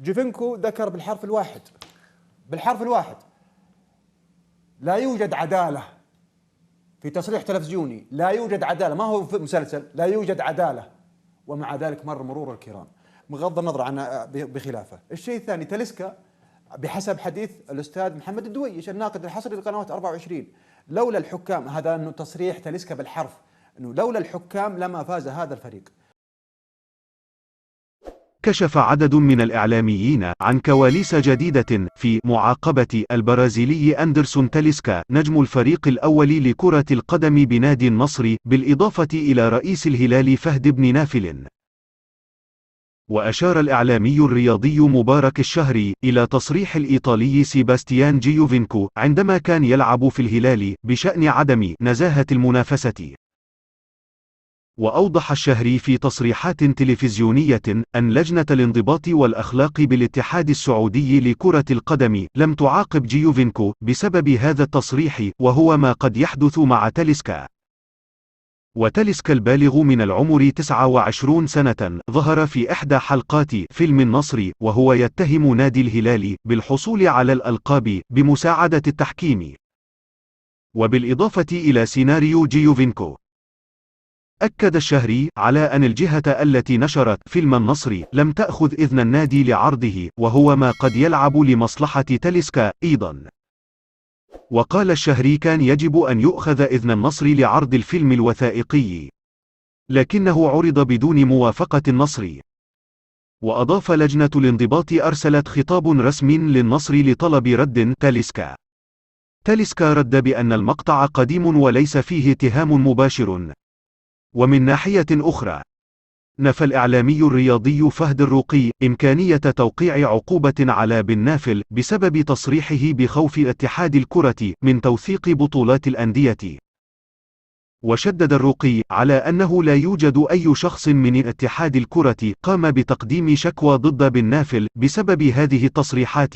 جيفينكو ذكر بالحرف الواحد لا يوجد عدالة في تصريح تلفزيوني، لا يوجد عدالة، ما هو في مسلسل، لا يوجد عدالة، ومع ذلك مر مرور الكرام بغض النظر عن بخلافه. الشيء الثاني، تاليسكا بحسب حديث الأستاذ محمد الدويش الناقد الحصري لقنوات 24، لولا الحكام، هذا أنه تصريح تاليسكا بالحرف، أنه لولا الحكام لما فاز هذا الفريق. كشف عدد من الإعلاميين عن كواليس جديدة في معاقبة البرازيلي أندرسون تاليسكا نجم الفريق الأول لكرة القدم بنادي النصر، بالإضافة إلى رئيس الهلال فهد بن نافل. وأشار الإعلامي الرياضي مبارك الشهري إلى تصريح الإيطالي سيباستيان جيوفينكو عندما كان يلعب في الهلال بشأن عدم نزاهة المنافسة. وأوضح الشهري في تصريحات تلفزيونية أن لجنة الانضباط والأخلاق بالاتحاد السعودي لكرة القدم لم تعاقب جيوفينكو بسبب هذا التصريح، وهو ما قد يحدث مع تاليسكا. وتاليسكا البالغ من العمر 29 سنة ظهر في إحدى حلقات فيلم النصر وهو يتهم نادي الهلال بالحصول على الألقاب بمساعدة التحكيم. وبالإضافة إلى سيناريو جيوفينكو، أكد الشهري على أن الجهة التي نشرت فيلم النصر لم تأخذ إذن النادي لعرضه، وهو ما قد يلعب لمصلحة تاليسكا أيضا. وقال الشهري كان يجب أن يؤخذ إذن النصر لعرض الفيلم الوثائقي، لكنه عرض بدون موافقة النصر. وأضاف لجنة الانضباط أرسلت خطاب رسمي للنصر لطلب رد تاليسكا. تاليسكا رد بأن المقطع قديم وليس فيه اتهام مباشر. ومن ناحية أخرى، نفى الإعلامي الرياضي فهد الرقي إمكانية توقيع عقوبة على بن نافل بسبب تصريحه بخوف اتحاد الكرة من توثيق بطولات الأندية. وشدد الرقي على أنه لا يوجد أي شخص من اتحاد الكرة قام بتقديم شكوى ضد بن نافل بسبب هذه التصريحات.